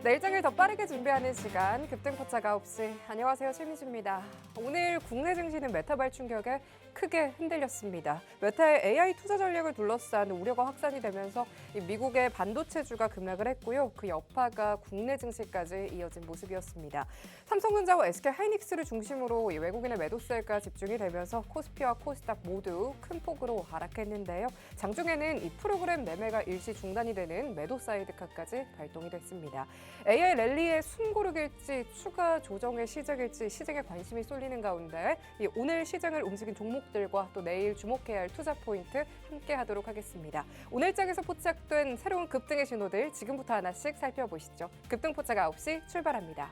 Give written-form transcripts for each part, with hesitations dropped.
내일장을 더 빠르게 준비하는 시간 급등포착 9시. 안녕하세요, 최민수입니다. 오늘 국내 증시는 메타 충격에 크게 흔들렸습니다. 메타의 AI 투자 전략을 둘러싼 우려가 확산이 되면서 미국의 반도체주가 급락을 했고요. 그 여파가 국내 증시까지 이어진 모습이었습니다. 삼성전자와 SK하이닉스를 중심으로 외국인의 매도세가 집중이 되면서 코스피와 코스닥 모두 큰 폭으로 하락했는데요. 장중에는 이 프로그램 매매가 일시 중단이 되는 매도 사이드카까지 발동이 됐습니다. AI 랠리의 숨고르기일지 추가 조정의 시작일지 시장에 관심이 쏠리는 가운데 오늘 시장을 움직인 종목들과 또 내일 주목해야 할 투자 포인트 함께 하도록 하겠습니다. 오늘 장에서 포착된 새로운 급등의 신호들 지금부터 하나씩 살펴보시죠. 급등 포착 9시 출발합니다.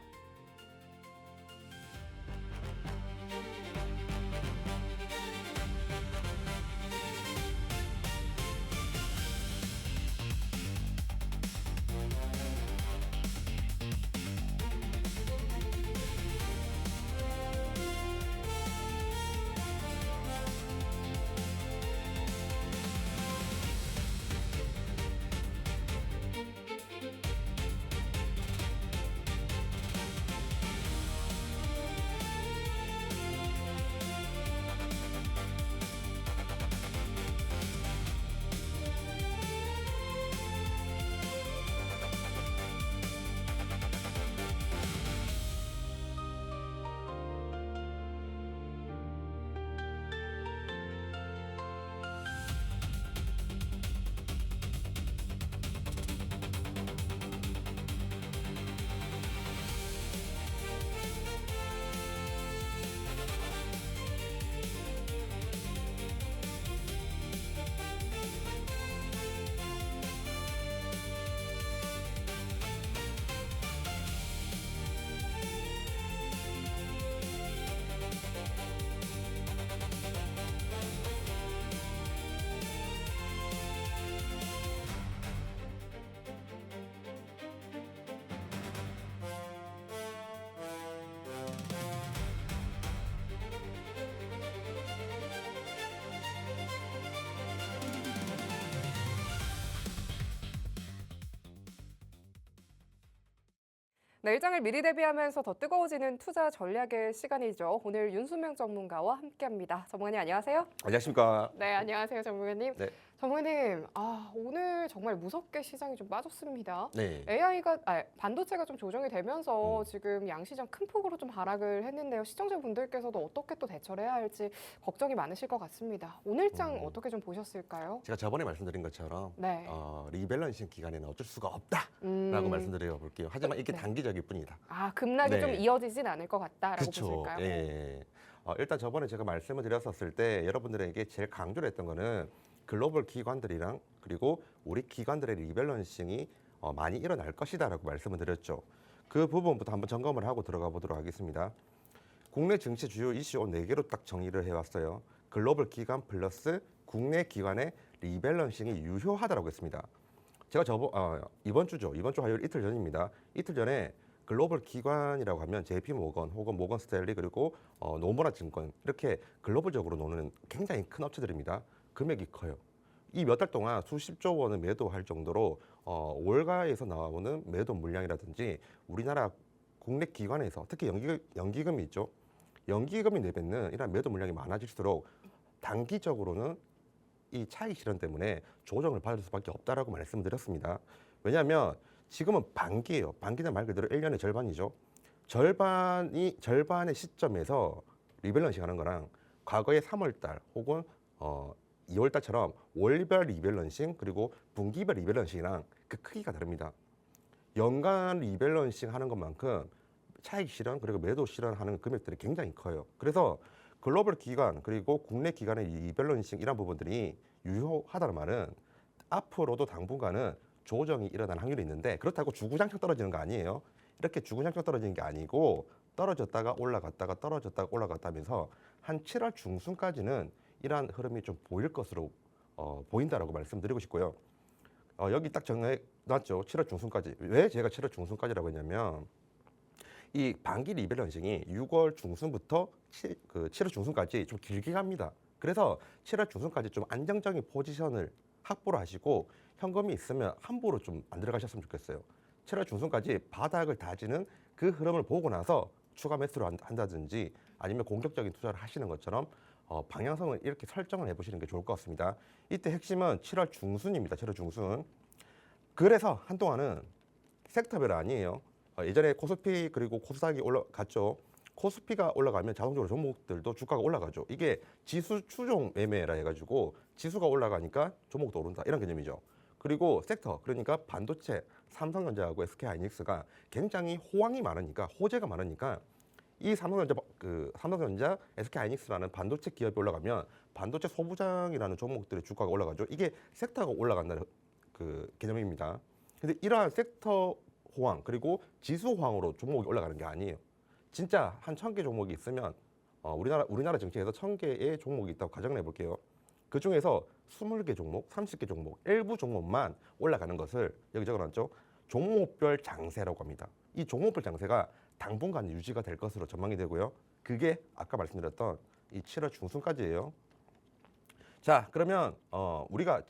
내일장을 미리 대비하면서 더 뜨거워지는 투자 전략의 시간이죠. 오늘 윤수명 전문가와 함께합니다. 전문가님 안녕하세요. 안녕하십니까. 네, 안녕하세요, 전문가님. 네. 전문가님, 오늘 정말 무섭게 시장이 좀 빠졌습니다. 네. 반도체가 좀 조정이 되면서 지금 양시장 큰 폭으로 좀 하락을 했는데요. 시청자분들께서도 어떻게 또 대처를 해야 할지 걱정이 많으실 것 같습니다. 오늘장 어떻게 좀 보셨을까요? 제가 저번에 말씀드린 것처럼 네. 리밸런싱 기간에는 어쩔 수가 없다라고 말씀드려 볼게요. 하지만 이게 네. 단기적일 뿐이다. 급락이 네. 좀 이어지진 않을 것 같다라고 그렇죠. 보실까요? 예. 일단 저번에 제가 말씀을 드렸었을 때 여러분들에게 제일 강조를 했던 거는 글로벌 기관들이랑 그리고 우리 기관들의 리밸런싱이 많이 일어날 것이다라고 말씀을 드렸죠. 그 부분부터 한번 점검을 하고 들어가 보도록 하겠습니다. 국내 증시 주요 이슈 4개로 딱 정리를 해왔어요. 글로벌 기관 플러스 국내 기관의 리밸런싱이 유효하다라고 했습니다. 제가 이번 주 화요일 이틀 전입니다. 이틀 전에 글로벌 기관이라고 하면 JP 모건 혹은 모건 스탠리 그리고 노무라 증권 이렇게 글로벌적으로 노는 굉장히 큰 업체들입니다. 금액이 커요. 이 몇 달 동안 수십조 원을 매도할 정도로 월가에서 나오는 매도 물량이라든지 우리나라 국내 기관에서 특히 연기금이 있죠. 연기금이 내뱉는 이런 매도 물량이 많아질수록 단기적으로는 이 차익 실현 때문에 조정을 받을 수밖에 없다라고 말씀드렸습니다. 왜냐하면 지금은 반기예요. 반기는 말 그대로 1년의 절반이죠. 절반의 시점에서 리밸런싱 하는 거랑 과거의 3월달 혹은 2월달처럼 월별 리밸런싱 그리고 분기별 리밸런싱이랑 그 크기가 다릅니다. 연간 리밸런싱 하는 것만큼 차익 실현 그리고 매도 실현하는 금액들이 굉장히 커요. 그래서 글로벌 기관 그리고 국내 기관의 리밸런싱 이런 부분들이 유효하다는 말은 앞으로도 당분간은 조정이 일어날 확률이 있는데 그렇다고 주구장창 떨어지는 거 아니에요. 이렇게 주구장창 떨어지는 게 아니고 떨어졌다가 올라갔다가 떨어졌다가 올라갔다 하면서 한 7월 중순까지는 이러한 흐름이 좀 보일 것으로 보인다라고 말씀드리고 싶고요. 여기 딱 정해놨죠. 7월 중순까지. 왜 제가 7월 중순까지라고 했냐면 이 반기 리밸런싱이 6월 중순부터 7월 중순까지 좀 길게 갑니다. 그래서 7월 중순까지 좀 안정적인 포지션을 확보를 하시고 현금이 있으면 함부로 좀 안 들어가셨으면 좋겠어요. 7월 중순까지 바닥을 다지는 그 흐름을 보고 나서 추가 매수를 한다든지 아니면 공격적인 투자를 하시는 것처럼 방향성을 이렇게 설정을 해보시는 게 좋을 것 같습니다. 이때 핵심은 7월 중순입니다. 7월 중순. 그래서 한동안은 섹터별 아니에요. 예전에 코스피 그리고 코스닥이 올라갔죠. 코스피가 올라가면 자동적으로 종목들도 주가가 올라가죠. 이게 지수 추종 매매라 해가지고 지수가 올라가니까 종목도 오른다 이런 개념이죠. 그리고 섹터 그러니까 반도체, 삼성전자하고 SK하이닉스가 굉장히 호황이 많으니까 호재가 많으니까 이 삼성전자, SK하이닉스라는 반도체 기업이 올라가면 반도체 소부장이라는 종목들의 주가가 올라가죠. 이게 섹터가 올라간다는 그 개념입니다. 근데 이러한 섹터 호황 그리고 지수 호황으로 종목이 올라가는 게 아니에요. 진짜 한 1,000개 종목이 있으면 우리나라 정치에서 1,000개의 종목이 있다고 가정을 해볼게요. 그 중에서 20개 종목, 30개 종목, 일부 종목만 올라가는 것을 여기 적어놨죠. 종목별 장세라고 합니다. 이 종목별 장세가 당분간 유지가 될 것으로 전망이 되고요. 그게 아까 말씀드렸던 이 7월 중순까지예요. 자, 그러면 우리가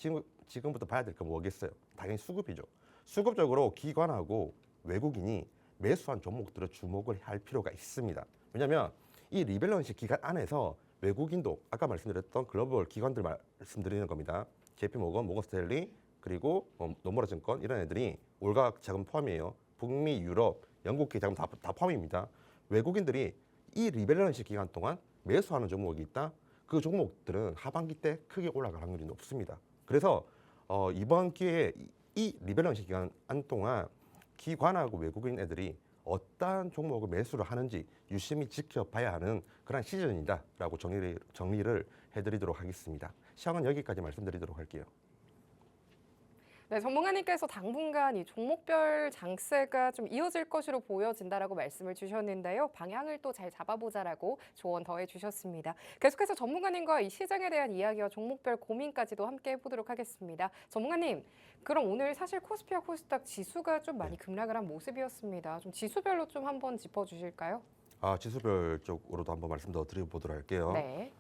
지금부터 봐야 될 건 뭐겠어요? 당연히 수급이죠. 수급적으로 기관하고 외국인이 매수한 종목들을 주목을 할 필요가 있습니다. 왜냐하면 이 리밸런스 기간 안에서 외국인도 아까 말씀드렸던 글로벌 기관들 말씀드리는 겁니다. JP모건, 모건스탠리 그리고 노무라 증권 이런 애들이 올각 자금 포함이에요. 북미, 유럽, 영국계 자금 다 포함입니다. 외국인들이 이 리밸런스 기간 동안 매수하는 종목이 있다. 그 종목들은 하반기 때 크게 올라갈 확률이 높습니다. 그래서 이번 기회에 이 리밸런스 기간 동안 기관하고 외국인 애들이 어떠한 종목을 매수를 하는지 유심히 지켜봐야 하는 그런 시즌이다라고 정리를 해드리도록 하겠습니다. 시황은 여기까지 말씀드리도록 할게요. 네, 전문가님께서 당분간 이 종목별 장세가 좀 이어질 것으로 보여진다라고 말씀을 주셨는데요. 방향을 또 잘 잡아보자라고 조언 더해 주셨습니다. 계속해서 전문가님과 이 시장에 대한 이야기와 종목별 고민까지도 함께 해보도록 하겠습니다. 전문가님, 그럼 오늘 사실 코스피와 코스닥 지수가 좀 많이 급락을 한 모습이었습니다. 좀 지수별로 좀 한번 짚어주실까요? 지수별 쪽으로도 한번 말씀 더 드려보도록 할게요. 네.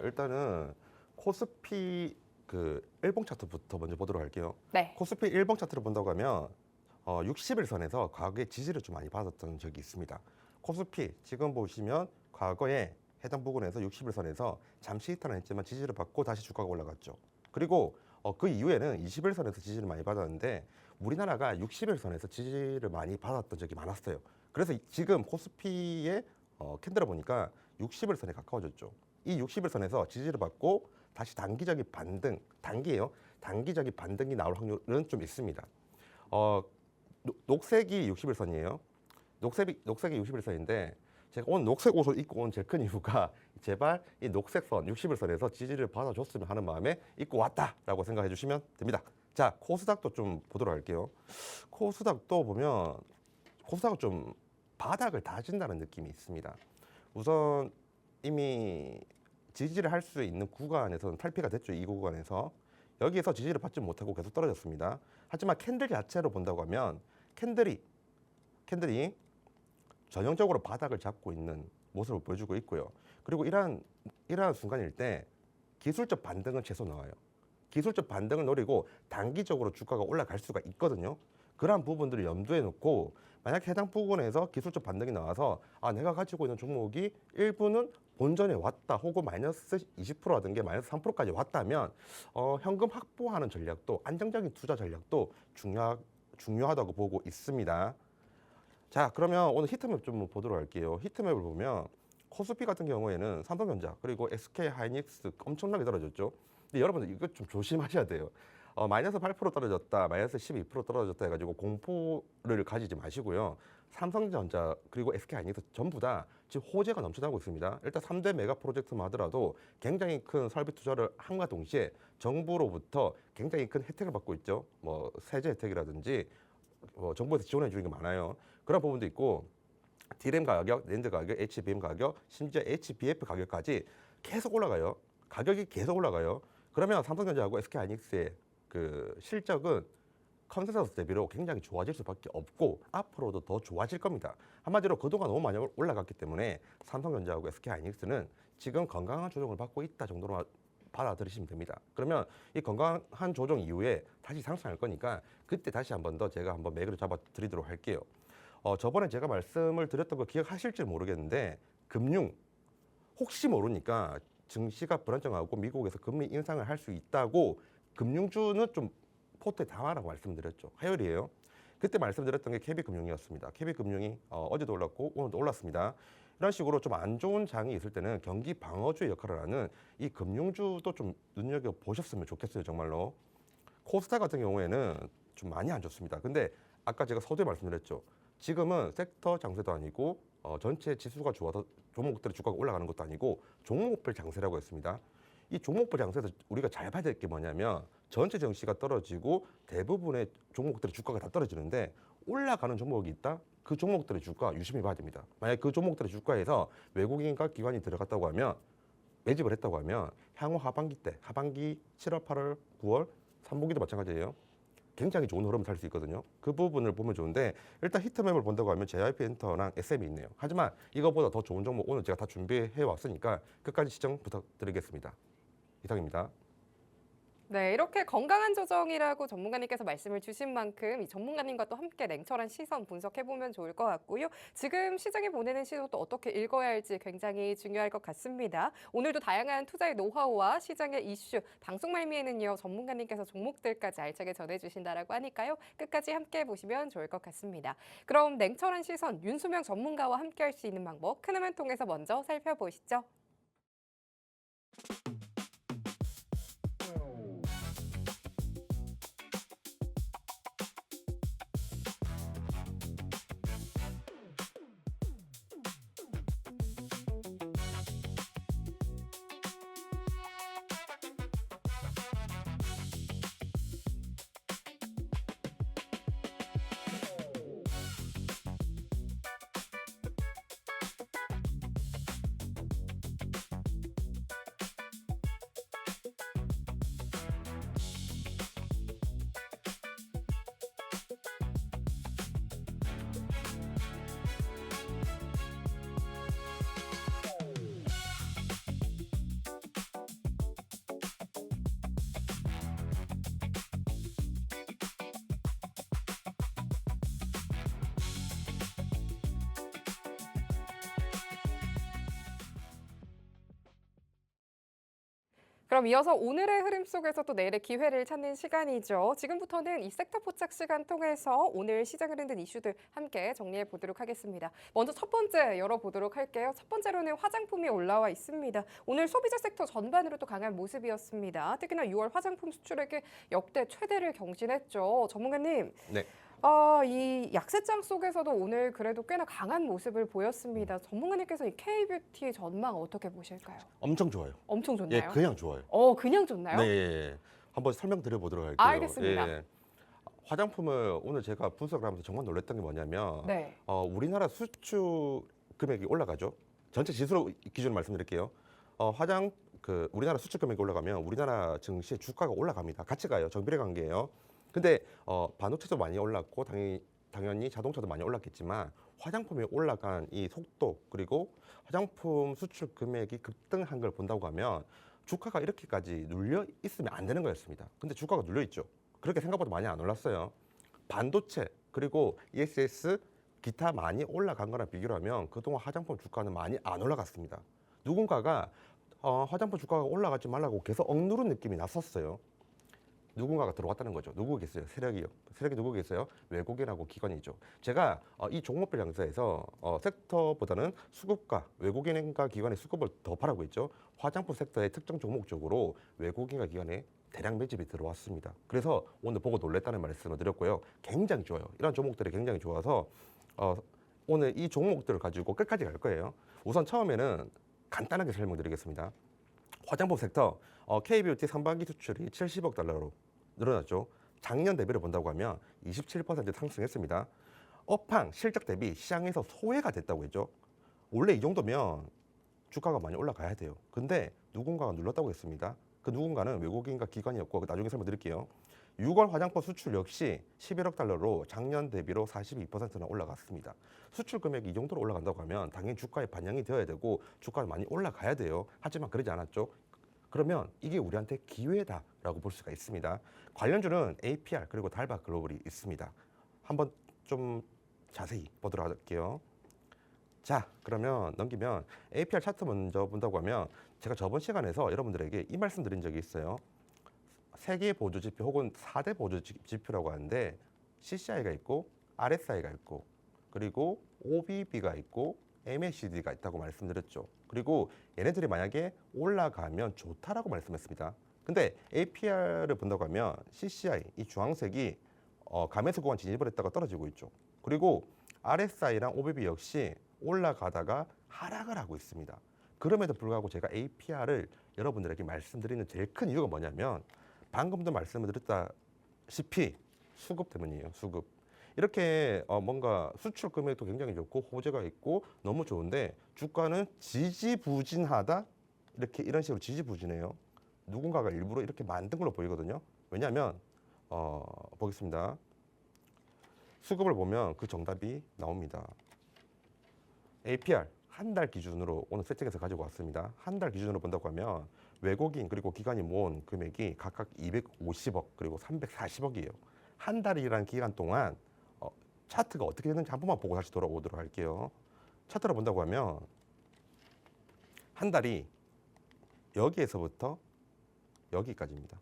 일단은 코스피 그 일봉 차트부터 먼저 보도록 할게요. 네. 코스피 일봉 차트를 본다고 하면 60일선에서 과거에 지지를 좀 많이 받았던 적이 있습니다. 코스피 지금 보시면 과거에 해당 부분에서 60일선에서 잠시 이탈은 했지만 지지를 받고 다시 주가가 올라갔죠. 그리고 그 이후에는 20일선에서 지지를 많이 받았는데 우리나라가 60일선에서 지지를 많이 받았던 적이 많았어요. 그래서 지금 코스피의 캔들을 보니까 60일선에 가까워졌죠. 이 60일선에서 지지를 받고 다시 단기적인 반등, 단기예요. 단기적인 반등이 나올 확률은 좀 있습니다. 녹색이 60일선이에요. 녹색이 60일선인데 제가 오늘 녹색 옷을 입고 온 제일 큰 이유가 제발 이 녹색선 60일선에서 지지를 받아줬으면 하는 마음에 입고 왔다라고 생각해 주시면 됩니다. 자, 코스닥도 좀 보도록 할게요. 코스닥도 보면 코스닥은 좀 바닥을 다진다는 느낌이 있습니다. 우선 이미 지지를 할 수 있는 구간에서는 탈피가 됐죠. 이 구간에서 여기에서 지지를 받지 못하고 계속 떨어졌습니다. 하지만 캔들 자체로 본다고 하면 캔들이 전형적으로 바닥을 잡고 있는 모습을 보여주고 있고요. 그리고 이러한 순간일 때 기술적 반등은 최소 나와요. 기술적 반등을 노리고 단기적으로 주가가 올라갈 수가 있거든요. 그러한 부분들을 염두에 놓고 만약 해당 부분에서 기술적 반등이 나와서 내가 가지고 있는 종목이 일부는 본전에 왔다 혹은 마이너스 20%라든가 마이너스 3%까지 왔다면 현금 확보하는 전략도 안정적인 투자 전략도 중요하다고 보고 있습니다. 자, 그러면 오늘 히트맵 좀 보도록 할게요. 히트맵을 보면 코스피 같은 경우에는 삼성전자 그리고 SK하이닉스 엄청나게 떨어졌죠. 근데 여러분들 이거 좀 조심하셔야 돼요. 마이너스 8% 떨어졌다, 마이너스 12% 떨어졌다 해가지고 공포를 가지지 마시고요. 삼성전자 그리고 SK하이닉스 전부 다 지금 호재가 넘쳐나고 있습니다. 일단 3대 메가 프로젝트만 하더라도 굉장히 큰 설비 투자를 함과 동시에 정부로부터 굉장히 큰 혜택을 받고 있죠. 뭐 세제 혜택이라든지 정부에서 지원해 주는 게 많아요. 그런 부분도 있고 D램 가격, 낸드 가격, HBM 가격, 심지어 HBF 가격까지 계속 올라가요. 가격이 계속 올라가요. 그러면 삼성전자하고 SK하이닉스의 그 실적은 컨센서스 대비로 굉장히 좋아질 수밖에 없고 앞으로도 더 좋아질 겁니다. 한마디로 그동안 너무 많이 올라갔기 때문에 삼성전자하고 SK하이닉스는 지금 건강한 조정을 받고 있다 정도로 받아들이시면 됩니다. 그러면 이 건강한 조정 이후에 다시 상승할 거니까 그때 다시 한 번 더 제가 한번 매그를 잡아 드리도록 할게요. 저번에 제가 말씀을 드렸던 거 기억하실지 모르겠는데 금융 혹시 모르니까 증시가 불안정하고 미국에서 금리 인상을 할 수 있다고 금융주는 좀 포트에 담아라고 말씀드렸죠. 화요일이에요. 그때 말씀드렸던 게 KB금융이었습니다. KB금융이 어제도 올랐고 오늘도 올랐습니다. 이런 식으로 좀 안 좋은 장이 있을 때는 경기 방어주의 역할을 하는 이 금융주도 좀 눈여겨 보셨으면 좋겠어요. 정말로. 코스타 같은 경우에는 좀 많이 안 좋습니다. 근데 아까 제가 서두에 말씀드렸죠. 지금은 섹터 장세도 아니고 전체 지수가 좋아서 종목들의 주가가 올라가는 것도 아니고 종목별 장세라고 했습니다. 이 종목별 장세에서 우리가 잘 봐야 될 게 뭐냐면 전체 증시가 떨어지고 대부분의 종목들의 주가가 다 떨어지는데 올라가는 종목이 있다? 그 종목들의 주가 유심히 봐야 됩니다. 만약 그 종목들의 주가에서 외국인과 기관이 들어갔다고 하면 매집을 했다고 하면 향후 하반기 때 하반기 7월, 8월, 9월 3분기도 마찬가지예요. 굉장히 좋은 흐름을 탈 수 있거든요. 그 부분을 보면 좋은데 일단 히트맵을 본다고 하면 JYP 엔터랑 SM이 있네요. 하지만 이거보다 더 좋은 종목 오늘 제가 다 준비해 왔으니까 끝까지 시청 부탁드리겠습니다. 이상입니다. 네, 이렇게 건강한 조정이라고 전문가님께서 말씀을 주신 만큼 이 전문가님과 또 함께 냉철한 시선 분석해보면 좋을 것 같고요. 지금 시장이 보내는 신호도 어떻게 읽어야 할지 굉장히 중요할 것 같습니다. 오늘도 다양한 투자의 노하우와 시장의 이슈, 방송 말미에는요 전문가님께서 종목들까지 알차게 전해주신다라고 하니까요. 끝까지 함께 보시면 좋을 것 같습니다. 그럼 냉철한 시선, 윤수명 전문가와 함께 할 수 있는 방법 큰 화면 통해서 먼저 살펴보시죠. 그럼 이어서 오늘의 흐름 속에서 또 내일의 기회를 찾는 시간이죠. 지금부터는 이 섹터 포착 시간 통해서 오늘 시장을 흔든 이슈들 함께 정리해 보도록 하겠습니다. 먼저 첫 번째 열어보도록 할게요. 첫 번째로는 화장품이 올라와 있습니다. 오늘 소비자 섹터 전반으로 또 강한 모습이었습니다. 특히나 6월 화장품 수출액이 역대 최대를 경신했죠. 전문가님. 네. 이 약세장 속에서도 오늘 그래도 꽤나 강한 모습을 보였습니다. 전문가님께서 이 K뷰티 전망 어떻게 보실까요? 엄청 좋아요. 엄청 예, 좋나요? 그냥 좋아요. 그냥 좋나요? 네, 예, 예. 한번 설명드려 보도록 할게요. 알겠습니다. 예. 화장품을 오늘 제가 분석을 하면서 정말 놀랐던 게 뭐냐면 네. 우리나라 수출 금액이 올라가죠. 전체 지수로 기준으로 말씀드릴게요. 우리나라 수출 금액이 올라가면 우리나라 증시의 주가가 올라갑니다. 같이 가요. 정비례 관계예요. 근데 반도체도 많이 올랐고 당연히 자동차도 많이 올랐겠지만 화장품이 올라간 이 속도 그리고 화장품 수출 금액이 급등한 걸 본다고 하면 주가가 이렇게까지 눌려 있으면 안 되는 거였습니다. 근데 주가가 눌려 있죠. 그렇게 생각보다 많이 안 올랐어요. 반도체 그리고 ESS 기타 많이 올라간 거랑 비교를 하면 그동안 화장품 주가는 많이 안 올라갔습니다. 누군가가 화장품 주가가 올라가지 말라고 계속 억누른 느낌이 났었어요. 누군가가 들어왔다는 거죠. 누구겠어요? 세력이요. 세력이 누구겠어요? 외국인하고 기관이죠. 제가 이 종목별 장세에서 섹터보다는 수급과 외국인과 기관의 수급을 더 바라고 있죠. 화장품 섹터의 특정 종목 쪽으로 외국인과 기관의 대량 매집이 들어왔습니다. 그래서 오늘 보고 놀랬다는 말씀을 드렸고요. 굉장히 좋아요. 이런 종목들이 굉장히 좋아서 오늘 이 종목들을 가지고 끝까지 갈 거예요. 우선 처음에는 간단하게 설명드리겠습니다. 화장품 섹터 K뷰티 상반기 수출이 70억 달러로 늘어났죠. 작년 대비를 본다고 하면 27% 상승했습니다. 업황 실적 대비 시장에서 소외가 됐다고 했죠. 원래 이 정도면 주가가 많이 올라가야 돼요. 근데 누군가가 눌렀다고 했습니다. 그 누군가는 외국인과 기관이었고 나중에 설명드릴게요. 6월 화장품 수출 역시 11억 달러로 작년 대비로 42%나 올라갔습니다. 수출 금액이 이 정도로 올라간다고 하면 당연히 주가에 반영이 되어야 되고 주가가 많이 올라가야 돼요. 하지만 그러지 않았죠. 그러면 이게 우리한테 기회다라고 볼 수가 있습니다. 관련주는 APR 그리고 달바 글로벌이 있습니다. 한번 좀 자세히 보도록 할게요. 자, 그러면 넘기면 APR 차트 먼저 본다고 하면 제가 저번 시간에서 여러분들에게 이 말씀 드린 적이 있어요. 세 개의 보조 지표 혹은 4대 보조 지표라고 하는데 CCI가 있고 RSI가 있고 그리고 OBB가 있고 MACD가 있다고 말씀드렸죠. 그리고 얘네들이 만약에 올라가면 좋다라고 말씀했습니다. 근데 APR을 본다고 하면 CCI, 이 주황색이 감매수 구간 진입을 했다가 떨어지고 있죠. 그리고 RSI랑 OBB 역시 올라가다가 하락을 하고 있습니다. 그럼에도 불구하고 제가 APR을 여러분들에게 말씀드리는 제일 큰 이유가 뭐냐면 방금도 말씀을 드렸다시피 수급 때문이에요. 수급. 이렇게 뭔가 수출 금액도 굉장히 좋고 호재가 있고 너무 좋은데 주가는 지지부진하다 이런 식으로 지지부진해요. 누군가가 일부러 이렇게 만든 걸로 보이거든요. 왜냐하면 보겠습니다. 수급을 보면 그 정답이 나옵니다. APR 한 달 기준으로 오늘 세팅해서 가지고 왔습니다. 한 달 기준으로 본다고 하면 외국인 그리고 기관이 모은 금액이 각각 250억 그리고 340억이에요. 한 달이라는 기간 동안 차트가 어떻게 되는지 한 번만 보고 다시 돌아오도록 할게요. 차트를 본다고 하면 한 달이 여기에서부터 여기까지입니다.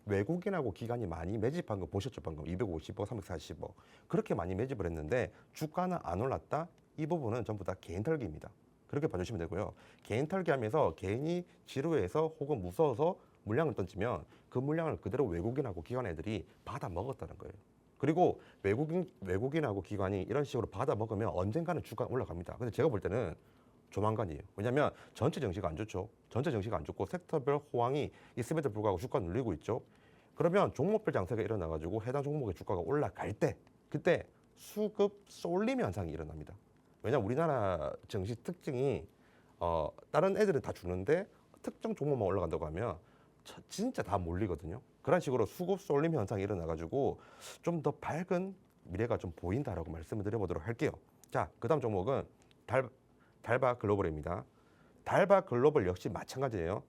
외국인하고 기관이 많이 매집한 거 보셨죠? 방금 250억, 340억 그렇게 많이 매집을 했는데 주가는 안 올랐다? 이 부분은 전부 다 개인 털기입니다. 그렇게 봐주시면 되고요. 개인 털기하면서 개인이 지루해서 혹은 무서워서 물량을 던지면 그 물량을 그대로 외국인하고 기관 애들이 받아 먹었다는 거예요. 그리고 외국인하고 기관이 이런 식으로 받아 먹으면 언젠가는 주가 올라갑니다. 근데 제가 볼 때는 조만간이에요. 왜냐하면 전체 증시가 안 좋죠. 전체 증시가 안 좋고 섹터별 호황이 있음에도 불구하고 주가가 눌리고 있죠. 그러면 종목별 장세가 일어나가지고 해당 종목의 주가가 올라갈 때 그때 수급 쏠림 현상이 일어납니다. 왜냐하면 우리나라 증시 특징이 다른 애들은 다 죽는데 특정 종목만 올라간다고 하면 진짜 다 몰리거든요. 그런 식으로 수급 쏠림 현상이 일어나가지고 좀 더 밝은 미래가 좀 보인다라고 말씀을 드려보도록 할게요. 자, 그다음 종목은 달바 글로벌입니다. 달바 글로벌 역시 마찬가지예요.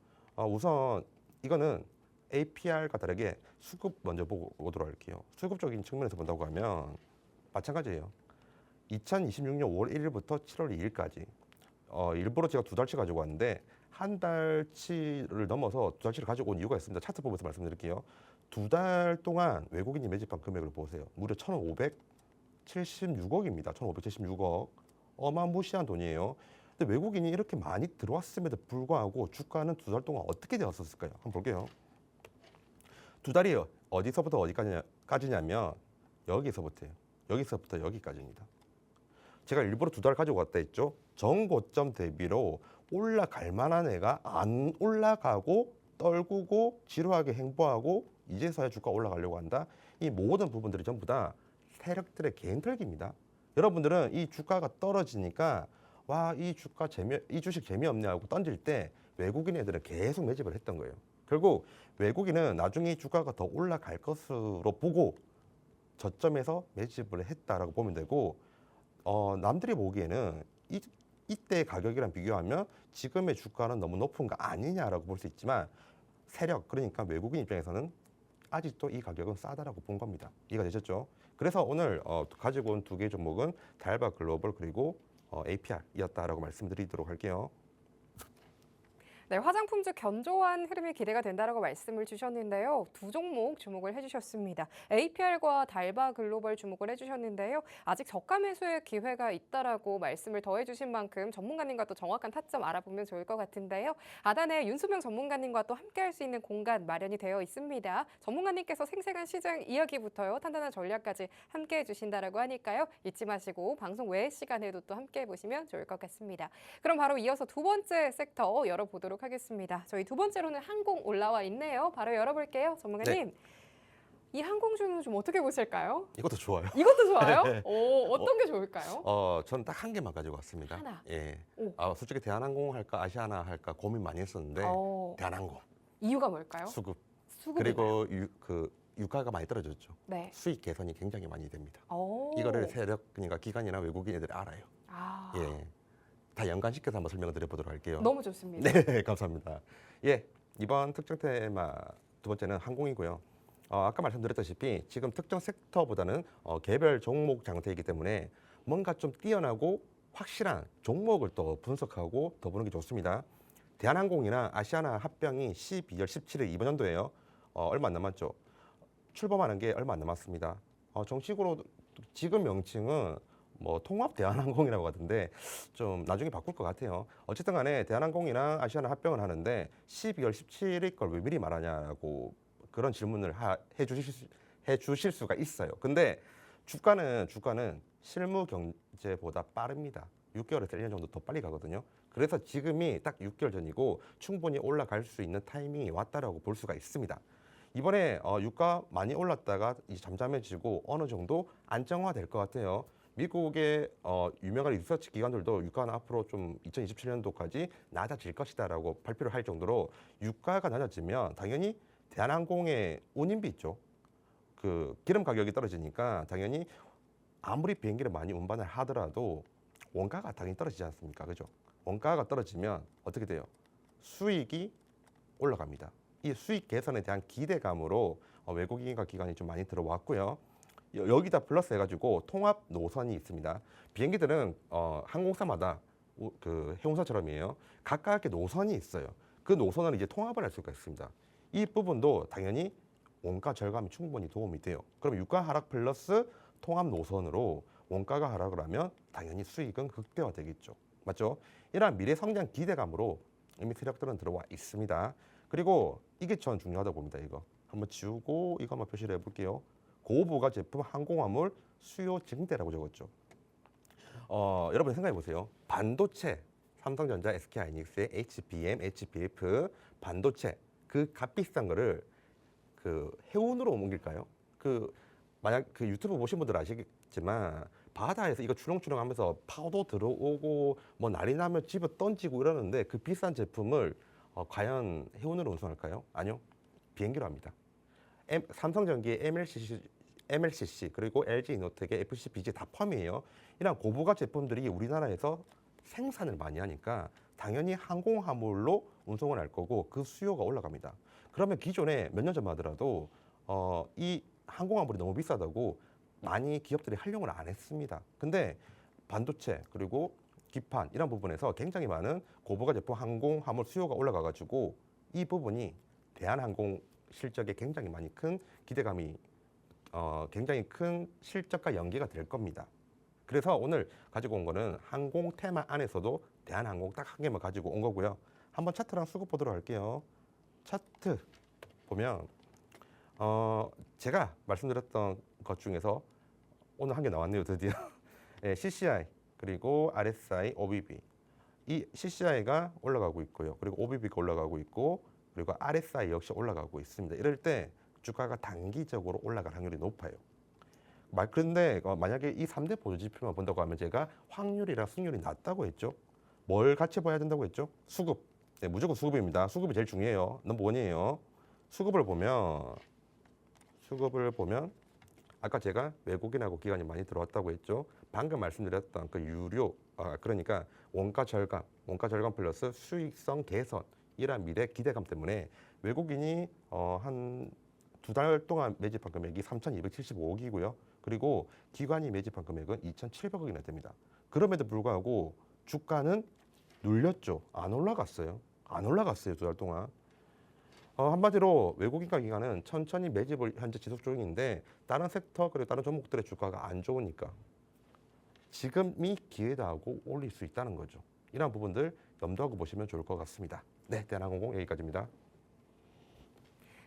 우선 이거는 APR과 다르게 수급 먼저 보고 오도록 할게요. 수급적인 측면에서 본다고 하면 마찬가지예요. 2026년 5월 1일부터 7월 2일까지 일부러 제가 두 달치 가지고 왔는데 한 달치를 넘어서 두 달치를 가지고 온 이유가 있습니다. 차트 보면서 말씀드릴게요. 두 달 동안 외국인이 매집한 금액을 보세요. 무려 1,576억입니다. 1,576억. 어마무시한 돈이에요. 근데 외국인이 이렇게 많이 들어왔음에도 불구하고 주가는 두 달 동안 어떻게 되었었을까요? 한번 볼게요. 두 달이 어디서부터 어디까지냐면 여기서부터예요. 여기서부터 여기까지입니다. 제가 일부러 두 달 가지고 왔다 했죠. 전고점 대비로 올라갈 만한 애가 안 올라가고 떨구고 지루하게 행보하고 이제서야 주가 올라가려고 한다. 이 모든 부분들이 전부 다 세력들의 개인 털기입니다. 여러분들은 이 주가가 떨어지니까 와, 이 주식 재미없네 하고 던질 때 외국인 애들은 계속 매집을 했던 거예요. 결국 외국인은 나중에 이 주가가 더 올라갈 것으로 보고 저점에서 매집을 했다라고 보면 되고 남들이 보기에는 이때 가격이랑 비교하면 지금의 주가는 너무 높은 거 아니냐라고 볼 수 있지만 세력, 그러니까 외국인 입장에서는 아직도 이 가격은 싸다라고 본 겁니다. 이해가 되셨죠? 그래서 오늘 가지고 온 두 개의 종목은 달바 글로벌 그리고 APR이었다라고 말씀드리도록 할게요. 네, 화장품주 견조한 흐름이 기대가 된다라고 말씀을 주셨는데요. 두 종목 주목을 해주셨습니다. APR과 달바 글로벌 주목을 해주셨는데요. 아직 저가 매수의 기회가 있다라고 말씀을 더해주신 만큼 전문가님과 또 정확한 타점 알아보면 좋을 것 같은데요. 하단에 윤수명 전문가님과 또 함께할 수 있는 공간 마련이 되어 있습니다. 전문가님께서 생생한 시장 이야기부터요, 탄탄한 전략까지 함께해 주신다라고 하니까요. 잊지 마시고 방송 외의 시간에도 또 함께해 보시면 좋을 것 같습니다. 그럼 바로 이어서 두 번째 섹터 열어보도록 하겠습니다. 저희 두 번째로는 항공 올라와 있네요. 바로 열어볼게요. 전문가님. 네. 이 항공주는 좀 어떻게 보실까요? 이것도 좋아요. 이것도 좋아요? 네. 어떤 게 좋을까요? 저는 딱 한 개만 가지고 왔습니다. 하나. 예. 오. 솔직히 대한항공 할까 아시아나 할까 고민 많이 했었는데 대한항공 이유가 뭘까요? 수급 수급인가요? 그리고 유가가 많이 떨어졌죠. 네. 수익 개선이 굉장히 많이 됩니다. 오. 이거를 세력 그러니까 기관이나 외국인 애들이 알아요. 아. 예. 다 연관시켜서 한번 설명을 드려보도록 할게요. 너무 좋습니다. 네, 감사합니다. 예, 이번 특정 테마 두 번째는 항공이고요. 아까 말씀드렸다시피 지금 특정 섹터보다는 개별 종목 장세이기 때문에 뭔가 좀 뛰어나고 확실한 종목을 또 분석하고 더 보는 게 좋습니다. 대한항공이나 아시아나 합병이 12월 17일 이번 연도예요. 얼마 안 남았죠. 출범하는 게 얼마 안 남았습니다. 정식으로 지금 명칭은 뭐 통합 대한항공이라고 하던데 좀 나중에 바꿀 것 같아요. 어쨌든 간에 대한항공이랑 아시아나 합병을 하는데 12월 17일 걸 왜 미리 말하냐고 그런 질문을 해 주실 수가 있어요. 근데 주가는 실무 경제보다 빠릅니다. 6개월에서 1년 정도 더 빨리 가거든요. 그래서 지금이 딱 6개월 전이고 충분히 올라갈 수 있는 타이밍이 왔다라고 볼 수가 있습니다. 이번에 유가 많이 올랐다가 이제 잠잠해지고 어느 정도 안정화될 것 같아요. 미국의 유명한 리서치 기관들도 유가는 앞으로 좀 2027년도까지 낮아질 것이다라고 발표를 할 정도로 유가가 낮아지면 당연히 대한항공의 운임비 있죠. 그 기름 가격이 떨어지니까 당연히 아무리 비행기를 많이 운반을 하더라도 원가가 당연히 떨어지지 않습니까? 그죠? 원가가 떨어지면 어떻게 돼요? 수익이 올라갑니다. 이 수익 개선에 대한 기대감으로 외국인과 기관이 좀 많이 들어왔고요. 여기다 플러스 해가지고 통합 노선이 있습니다. 비행기들은 항공사마다 그 해운사처럼이에요. 각각의 노선이 있어요. 그 노선을 이제 통합을 할 수가 있습니다. 이 부분도 당연히 원가 절감이 충분히 도움이 돼요. 그럼 유가 하락 플러스 통합 노선으로 원가가 하락을 하면 당연히 수익은 극대화되겠죠. 맞죠? 이러한 미래 성장 기대감으로 이미 세력들은 들어와 있습니다. 그리고 이게 전 중요하다고 봅니다. 이거 한번 지우고 이거 한번 표시를 해볼게요. 고부가 제품 항공화물 수요 증대라고 적었죠. 여러분 생각해 보세요. 반도체, 삼성전자, SK하이닉스의 HBM, HBF 반도체 그 값비싼 거를 그 해운으로 옮길까요? 그 만약 그 유튜브 보신 분들 아시겠지만 바다에서 이거 추렁추렁하면서 파도 들어오고 뭐 난리 나면 집에 던지고 이러는데 그 비싼 제품을 과연 해운으로 운송할까요? 아니요, 비행기로 합니다. 삼성전기의 MLCC 그리고 LG이노텍의 FCBG 다 펌이에요. 이런 고부가 제품들이 우리나라에서 생산을 많이 하니까 당연히 항공화물로 운송을 할 거고 그 수요가 올라갑니다. 그러면 기존에 몇 년 전만 하더라도 이 항공화물이 너무 비싸다고 많이 기업들이 활용을 안 했습니다. 근데 반도체 그리고 기판 이런 부분에서 굉장히 많은 고부가 제품 항공화물 수요가 올라가가지고 이 부분이 대한항공 실적에 굉장히 많이 큰 기대감이 굉장히 큰 실적과 연계가 될 겁니다. 그래서 오늘 가지고 온 거는 항공 테마 안에서도 대한항공 딱 한 개만 가지고 온 거고요. 한번 차트랑 수급 보도록 할게요. 차트 보면 제가 말씀드렸던 것 중에서 오늘 한 개 나왔네요, 드디어. 네, CCI 그리고 RSI, OBB. 이 CCI가 올라가고 있고요. 그리고 OBB가 올라가고 있고 그리고 RSI 역시 올라가고 있습니다. 이럴 때 주가가 단기적으로 올라갈 확률이 높아요. 그런데 만약에 이 3대 보조 지표만 본다고 하면 제가 확률이랑 승률이 낮다고 했죠. 뭘 같이 봐야 된다고 했죠? 수급. 네, 무조건 수급입니다. 수급이 제일 중요해요. 넘버원이에요. 수급을 보면 아까 제가 외국인하고 기관이 많이 들어왔다고 했죠. 방금 말씀드렸던 그 유료, 그러니까 원가 절감 플러스 수익성 개선 이러한 미래 기대감 때문에 외국인이 한 두 달 동안 매집한 금액이 3,275억이고요. 그리고 기관이 매집한 금액은 2,700억이나 됩니다. 그럼에도 불구하고 주가는 눌렸죠. 안 올라갔어요. 두 달 동안. 한마디로 외국인과 기관은 천천히 매집을 현재 지속 중인데 다른 섹터 그리고 다른 종목들의 주가가 안 좋으니까 지금이 기회다 하고 올릴 수 있다는 거죠. 이런 부분들 염두하고 보시면 좋을 것 같습니다. 네, 대한항공 여기까지입니다.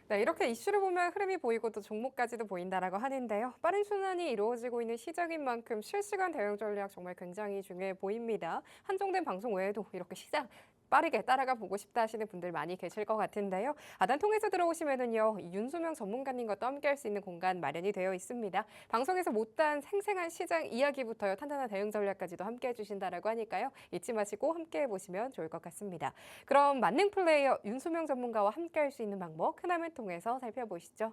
네, 이렇게 이슈를 보면 흐름이 보이고 또 종목까지도 보인다라고 하는데요. 빠른 순환이 이루어지고 있는 시장인 만큼 실시간 대응 전략 정말 굉장히 중요해 보입니다. 한정된 방송 외에도 이렇게 시장 빠르게 따라가 보고 싶다 하시는 분들 많이 계실 것 같은데요. 하단 통해서 들어오시면은요, 윤소명 전문가님과 또 함께할 수 있는 공간 마련이 되어 있습니다. 방송에서 못다한 생생한 시장 이야기부터요, 탄탄한 대응 전략까지도 함께해 주신다라고 하니까요, 잊지 마시고 함께해 보시면 좋을 것 같습니다. 그럼 만능 플레이어 윤소명 전문가와 함께할 수 있는 방법 큰화면 통해서 살펴보시죠.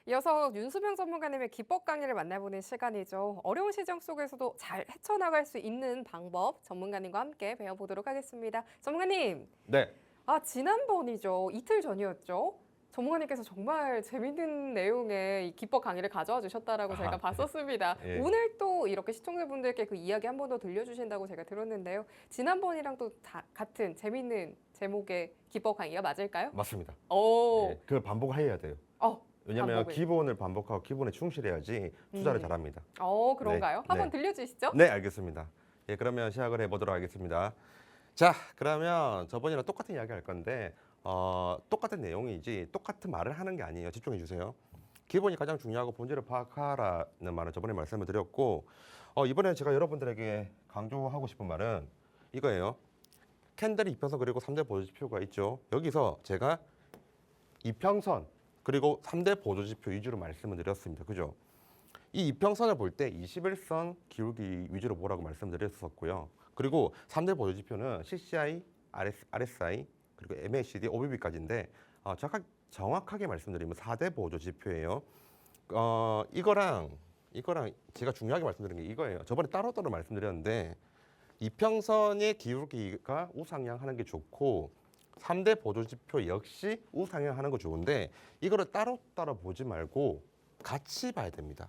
이어서 윤수명 전문가님의 기법 강의를 만나보는 시간이죠. 어려운 시장 속에서도 잘 헤쳐나갈 수 있는 방법 전문가님과 함께 배워보도록 하겠습니다. 전문가님, 네, 지난번이죠. 이틀 전이었죠. 전문가님께서 정말 재밌는 내용의 이 기법 강의를 가져와 주셨다라고 제가 네. 봤었습니다. 예. 오늘 또 이렇게 시청자분들께 그 이야기 한 번 더 들려주신다고 제가 들었는데요. 지난번이랑 또 같은 재밌는 제목의 기법 강의가 맞을까요? 맞습니다. 오, 예, 그걸 반복해야 돼요. 왜냐하면 반복을. 기본을 반복하고 기본에 충실해야지 투자를 음. 잘합니다. 그런가요? 네, 한번 네. 들려주시죠. 네, 알겠습니다. 예, 그러면 시작을 해보도록 하겠습니다. 자, 그러면 저번이랑 똑같은 이야기 할 건데 똑같은 내용이지 똑같은 말을 하는 게 아니에요. 집중해 주세요. 기본이 가장 중요하고 본질을 파악하라는 말은 저번에 말씀을 드렸고 이번에 제가 여러분들에게 강조하고 싶은 말은 이거예요. 캔들의 이평선 그리고 3대 보조지표가 있죠. 여기서 제가 이평선 그리고 3대 보조지표 위주로 말씀을 드렸습니다. 그죠? 이 이평선을 볼 때 21선 기울기 위주로 보라고 말씀드렸었고요. 그리고 3대 보조지표는 CCI, RSI, 그리고 MACD, OBB까지인데 정확하게 말씀드리면 4대 보조지표예요. 이거랑 제가 중요하게 말씀드린 게 이거예요. 저번에 따로따로 말씀드렸는데 이평선의 기울기가 우상향하는 게 좋고 3대 보조지표 역시 우상향하는 거 좋은데 이거를 따로따로 보지 말고 같이 봐야 됩니다.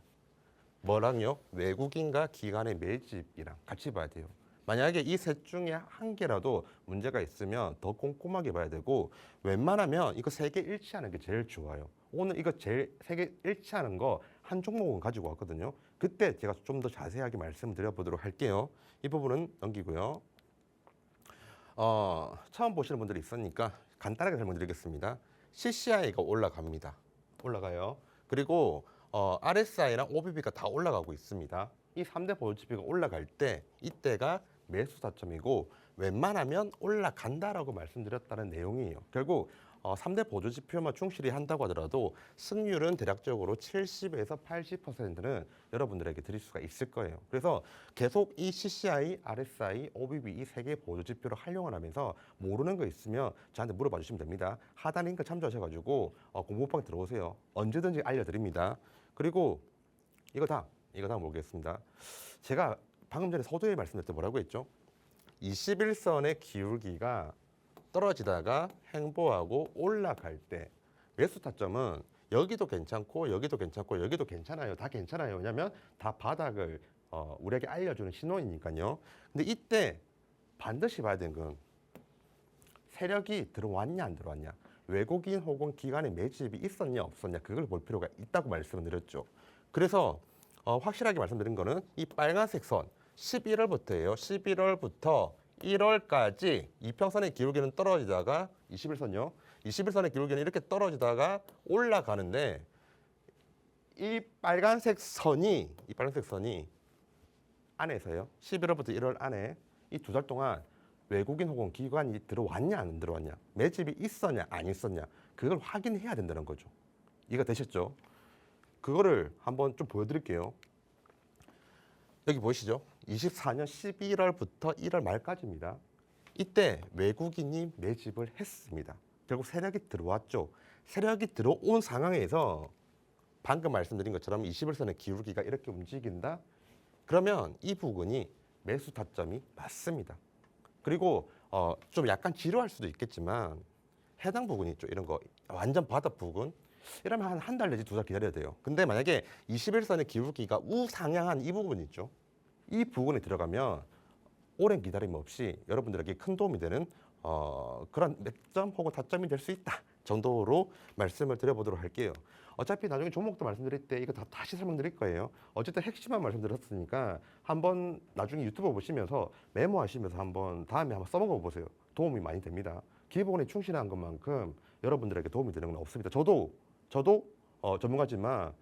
뭐랑요? 외국인과 기관의 매집이랑 같이 봐야 돼요. 만약에 이 셋 중에 한 개라도 문제가 있으면 더 꼼꼼하게 봐야 되고 웬만하면 이거 세 개 일치하는 게 제일 좋아요. 오늘 이거 제일 세 개 일치하는 거 한 종목은 가지고 왔거든요. 그때 제가 좀 더 자세하게 말씀드려보도록 할게요. 이 부분은 넘기고요. 처음 보시는 분들이 있으니까 간단하게 설명드리겠습니다. CCI가 올라갑니다. 올라가요. 그리고 RSI랑 OBB가 다 올라가고 있습니다. 이 3대 보조지표가 올라갈 때 이때가 매수 타점이고 웬만하면 올라간다라고 말씀드렸다는 내용이에요. 결국 3대 보조지표만 충실히 한다고 하더라도 승률은 대략적으로 70에서 80%는 여러분들에게 드릴 수가 있을 거예요. 그래서 계속 이 CCI, RSI, OBB 이 세 개의 보조지표를 활용을 하면서 모르는 거 있으면 저한테 물어봐 주시면 됩니다. 하단 링크 참조하셔가지고 공부방 들어오세요. 언제든지 알려드립니다. 그리고 이거 다음 보겠습니다. 제가 방금 전에 서두에 말씀드렸을 때 뭐라고 했죠? 21선의 기울기가 떨어지다가 횡보하고 올라갈 때 매수 타점은 여기도 괜찮고 여기도 괜찮고 여기도 괜찮아요. 다 괜찮아요. 왜냐하면 다 바닥을 우리에게 알려주는 신호이니까요. 근데 이때 반드시 봐야 되는 건 세력이 들어왔냐 안 들어왔냐, 외국인 혹은 기관의 매집이 있었냐 없었냐 그걸 볼 필요가 있다고 말씀을 드렸죠. 그래서 확실하게 말씀드린 거는 이 빨간색 선 11월부터예요. 11월부터 1월까지 이평선의 기울기는 떨어지다가 21선요. 21선의 기울기는 이렇게 떨어지다가 올라가는데 이 빨간색 선이 안에서요. 11월부터 1월 안에 이 두 달 동안 외국인 혹은 기관이 들어왔냐 안 들어왔냐, 매집이 있었냐 안 있었냐 그걸 확인해야 된다는 거죠. 이해가 되셨죠? 그거를 한번 좀 보여드릴게요. 여기 보이시죠? 24년 11월부터 1월 말까지입니다. 이때 외국인이 매집을 했습니다. 결국 세력이 들어왔죠. 세력이 들어온 상황에서 방금 말씀드린 것처럼 21선의 기울기가 이렇게 움직인다? 그러면 이 부분이 매수 타점이 맞습니다. 그리고 좀 약간 지루할 수도 있겠지만 해당 부분이 있죠. 이런 거 완전 바닥 부분 이러면 한 달 내지 두 달 기다려야 돼요. 근데 만약에 21선의 기울기가 우상향한 이 부분 있죠. 이 부분에 들어가면 오랜 기다림 없이 여러분들에게 큰 도움이 되는 그런 맥점 혹은 타점이 될 수 있다 정도로 말씀을 드려보도록 할게요. 어차피 나중에 종목도 말씀드릴 때 이거 다시 설명드릴 거예요. 어쨌든 핵심만 말씀드렸으니까 한번 나중에 유튜브 보시면서 메모하시면서 다음에 한번 써먹어 보세요. 도움이 많이 됩니다. 기본에 충실한 것만큼 여러분들에게 도움이 되는 건 없습니다. 저도 전문가지만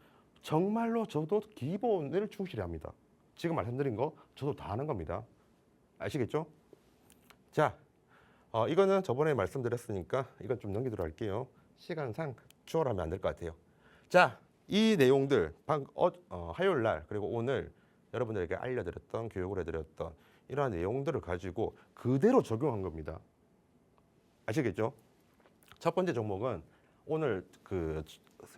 정말로 저도 기본을 충실히 합니다. 지금 말씀드린 거 저도 다 하는 겁니다. 아시겠죠? 자, 이거는 저번에 말씀드렸으니까 이건 좀 넘기도록 할게요. 시간상 추월하면 안 될 것 같아요. 자, 이 내용들 화요일 날 그리고 오늘 여러분들에게 알려드렸던 교육을 해드렸던 이러한 내용들을 가지고 그대로 적용한 겁니다. 아시겠죠? 첫 번째 종목은 오늘 그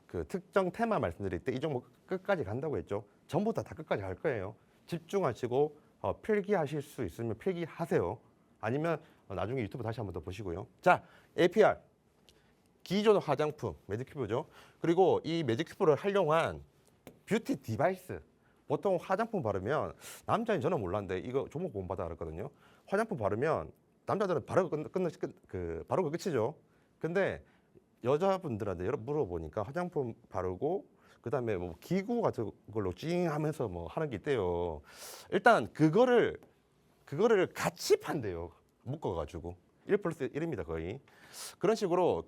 그 특정 테마 말씀드릴 때 이 종목 끝까지 간다고 했죠. 전부 다 끝까지 갈 거예요. 집중하시고 필기하실 수 있으면 필기하세요. 아니면 나중에 유튜브 다시 한번 더 보시고요. 자, APR 기존 화장품 매직큐브죠. 그리고 이 매직큐브를 활용한 뷰티 디바이스. 보통 화장품 바르면 남자인 저는 몰랐는데 이거 종목 본받아 알았거든요. 화장품 바르면 남자들은 바로 바로 끝이죠. 근데 여자분들한테 여러 물어보니까 화장품 바르고 그다음에 뭐 기구 같은 걸로 찡 하면서 뭐 하는 게 있대요. 일단 그거를 같이 판대요. 묶어가지고 1+1입니다 거의. 그런 식으로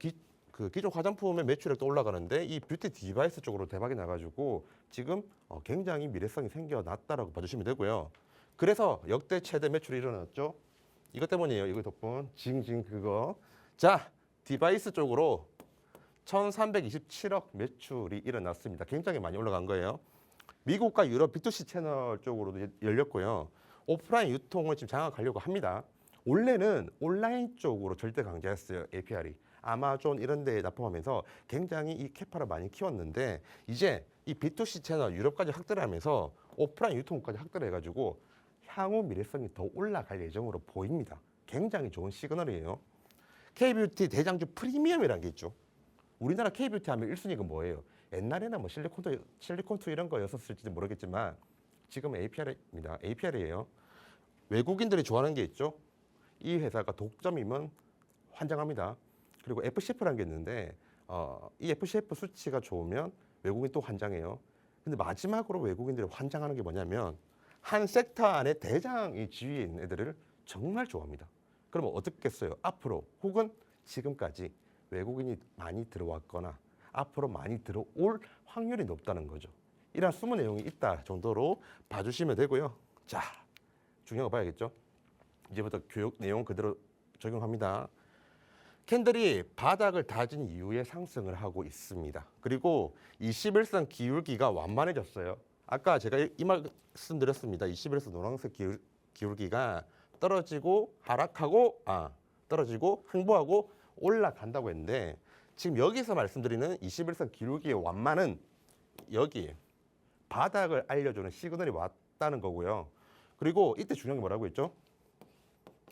기존 화장품의 매출액도 올라가는데 이 뷰티 디바이스 쪽으로 대박이 나가지고 지금 굉장히 미래성이 생겨났다라고 봐주시면 되고요. 그래서 역대 최대 매출이 일어났죠. 이것 때문이에요. 이거 덕분 징징 그거. 자, 디바이스 쪽으로 1,327억 매출이 일어났습니다. 굉장히 많이 올라간 거예요. 미국과 유럽 B2C 채널 쪽으로도 열렸고요. 오프라인 유통을 지금 장악하려고 합니다. 원래는 온라인 쪽으로 절대 강조했어요. APR이. 아마존 이런 데에 납품하면서 굉장히 이 캐파를 많이 키웠는데 이제 이 B2C 채널 유럽까지 확대를 하면서 오프라인 유통까지 확대를 해가지고 향후 미래성이 더 올라갈 예정으로 보입니다. 굉장히 좋은 시그널이에요. K뷰티 대장주 프리미엄이라는 게 있죠. 우리나라 K뷰티 하면 1순위가 뭐예요? 옛날에는 뭐 실리콘투 이런 거였었을지 모르겠지만 지금 APR입니다. APR이에요. 외국인들이 좋아하는 게 있죠. 이 회사가 독점이면 환장합니다. 그리고 FCF라는 게 있는데 이 FCF 수치가 좋으면 외국인 또 환장해요. 근데 마지막으로 외국인들이 환장하는 게 뭐냐면 한 섹터 안에 대장이 지위에 있는 애들을 정말 좋아합니다. 그러면 어떻겠어요? 앞으로 혹은 지금까지 외국인이 많이 들어왔거나 앞으로 많이 들어올 확률이 높다는 거죠. 이런 숨은 내용이 있다 정도로 봐주시면 되고요. 자, 중요한 거 봐야겠죠. 이제부터 교육 내용 그대로 적용합니다. 캔들이 바닥을 다진 이후에 상승을 하고 있습니다. 그리고 21선 기울기가 완만해졌어요. 아까 제가 이 말씀드렸습니다. 21선 노란색 기울기가 떨어지고 하락하고 떨어지고 횡보하고 올라간다고 했는데 지금 여기서 말씀드리는 21선 기울기의 완만은 여기에 바닥을 알려주는 시그널이 왔다는 거고요. 그리고 이때 중요한 게 뭐라고 했죠?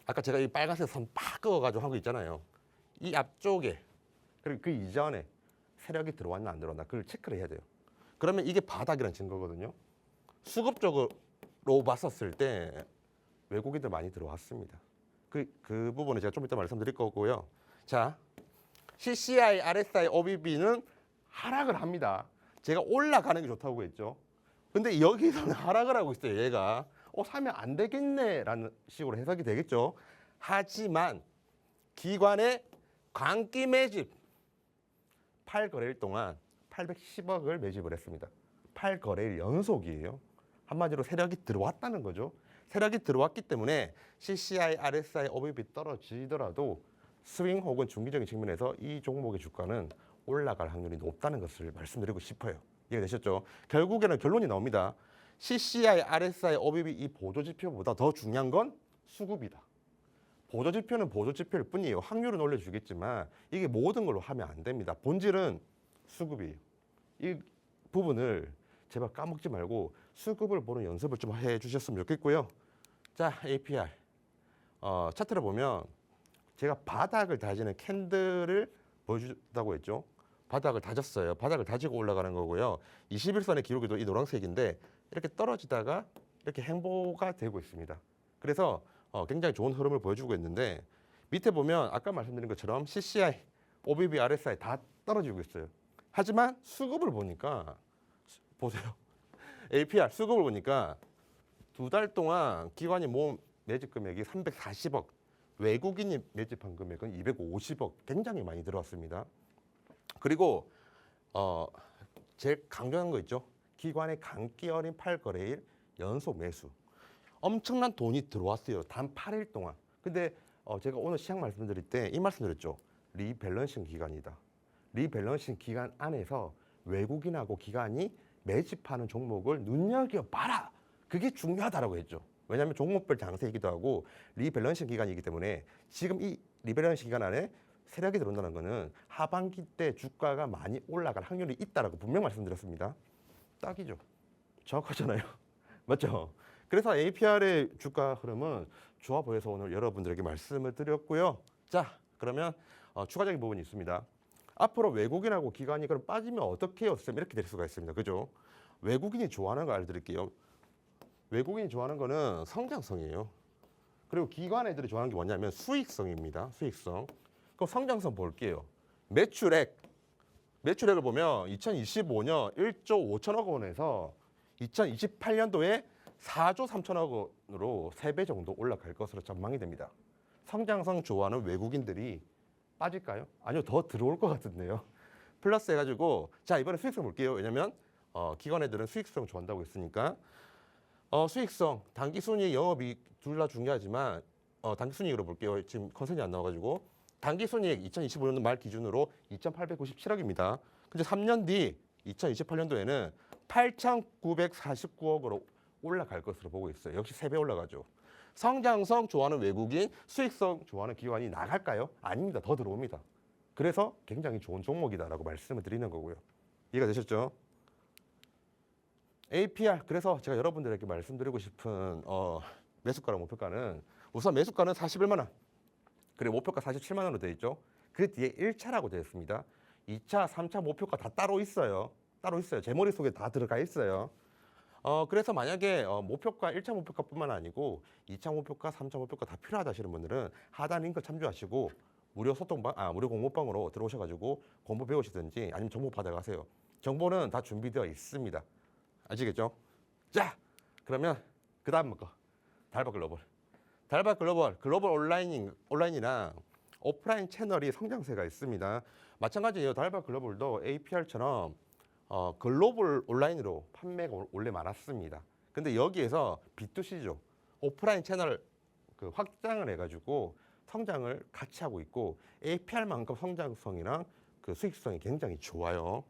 아까 제가 이 빨간색 선 팍 그어가지고 한 거 있잖아요. 이 앞쪽에 그리고 그 이전에 세력이 들어왔나 안 들어왔나 그걸 체크를 해야 돼요. 그러면 이게 바닥이라는 증거거든요. 수급적으로 봤었을 때 외국인들 많이 들어왔습니다. 그 부분은 제가 좀 이따 말씀드릴 거고요. 자, CCI, RSI, OBB는 하락을 합니다. 제가 올라가는 게 좋다고 했죠. 근데 여기서는 하락을 하고 있어요. 얘가 사면 안 되겠네라는 식으로 해석이 되겠죠. 하지만 기관의 광기 매집 8거래일 동안 810억을 매집을 했습니다. 8거래일 연속이에요. 한마디로 세력이 들어왔다는 거죠. 세력이 들어왔기 때문에 CCI, RSI, OBB 떨어지더라도 스윙 혹은 중기적인 측면에서 이 종목의 주가는 올라갈 확률이 높다는 것을 말씀드리고 싶어요. 이해되셨죠? 결국에는 결론이 나옵니다. CCI, RSI, OBB 이 보조지표보다 더 중요한 건 수급이다. 보조지표는 보조지표일 뿐이에요. 확률은 올려주겠지만 이게 모든 걸로 하면 안 됩니다. 본질은 수급이에요. 이 부분을 제발 까먹지 말고 수급을 보는 연습을 좀 해주셨으면 좋겠고요. 자, APR. 차트를 보면 제가 바닥을 다지는 캔들을 보여준다고 했죠. 바닥을 다졌어요. 바닥을 다지고 올라가는 거고요. 21선의 기울기도 이 노란색인데 이렇게 떨어지다가 이렇게 횡보가 되고 있습니다. 그래서 굉장히 좋은 흐름을 보여주고 있는데 밑에 보면 아까 말씀드린 것처럼 CCI, OBB, RSI 다 떨어지고 있어요. 하지만 수급을 보니까 보세요. APR 수급을 보니까 2달 동안 기관이 모은 매집 금액이 340억, 외국인이 매집한 금액은 250억, 굉장히 많이 들어왔습니다. 그리고 제일 강조한 거 있죠. 기관의 감기 어린 8거래일 연속 매수. 엄청난 돈이 들어왔어요. 단 8일 동안. 근데 제가 오늘 시장 말씀드릴 때 이 말씀드렸죠. 리밸런싱 기간이다. 리밸런싱 기간 안에서 외국인하고 기관이 매집하는 종목을 눈여겨봐라. 그게 중요하다라고 했죠. 왜냐하면 종목별 장세이기도 하고 리밸런싱 기간이기 때문에 지금 이 리밸런싱 기간 안에 세력이 들어온다는 거는 하반기 때 주가가 많이 올라갈 확률이 있다라고 분명 말씀드렸습니다. 딱이죠. 정확하잖아요. 맞죠? 그래서 APR의 주가 흐름은 좋아 보여서 오늘 여러분들에게 말씀을 드렸고요. 자, 그러면 추가적인 부분이 있습니다. 앞으로 외국인하고 기관이 그럼 빠지면 어떻게 해요? 이렇게 될 수가 있습니다. 그죠? 외국인이 좋아하는 거 알려드릴게요. 외국인이 좋아하는 거는 성장성이에요. 그리고 기관 애들이 좋아하는 게 뭐냐면 수익성입니다. 수익성. 그럼 성장성 볼게요. 매출액을 보면 2025년 1조 5천억 원에서 2028년도에 4조 3천억 원으로 3배 정도 올라갈 것으로 전망이 됩니다. 성장성 좋아하는 외국인들이 빠질까요? 아니요, 더 들어올 것 같은데요. 플러스 해가지고 자 이번에 수익성 볼게요. 왜냐면 기관 애들은 수익성 좋아한다고 했으니까 수익성, 단기순이익, 영업이익 둘 다 중요하지만 단기순이익으로 볼게요. 지금 컨센이 안 나와가지고 단기순이익 2025년도 말 기준으로 2,897억입니다. 근데 3년 뒤 2028년도에는 8,949억으로 올라갈 것으로 보고 있어요. 역시 3배 올라가죠. 성장성 좋아하는 외국인, 수익성 좋아하는 기관이 나갈까요? 아닙니다. 더 들어옵니다. 그래서 굉장히 좋은 종목이다라고 말씀을 드리는 거고요. 이해가 되셨죠? APR, 그래서 제가 여러분들에게 말씀드리고 싶은 매수가랑 목표가는 우선 매수가는 41만 원, 그리고 목표가 47만 원으로 되어 있죠. 그 뒤에 1차라고 되어 있습니다. 2차, 3차 목표가 다 따로 있어요. 따로 있어요. 제 머릿속에 다 들어가 있어요. 그래서 만약에 목표가 1차 목표가뿐만 아니고 2차 목표가, 3차 목표가 다 필요하다 하시는 분들은 하단 링크 참조하시고 무료 소통방, 무료 공모방으로 들어오셔가지고 공부 배우시든지 아니면 정보 받아가세요. 정보는 다 준비되어 있습니다. 아시겠죠? 자, 그러면 그 다음 거 달바 글로벌. 달바 글로벌 온라인이랑 오프라인 채널이 성장세가 있습니다. 마찬가지예요. 달바 글로벌도 APR처럼 글로벌 온라인으로 판매가 원래 많았습니다. 근데 여기에서 B2C죠. 오프라인 채널 그 확장을 해가지고 성장을 같이 하고 있고 APR만큼 성장성이랑 그 수익성이 굉장히 좋아요.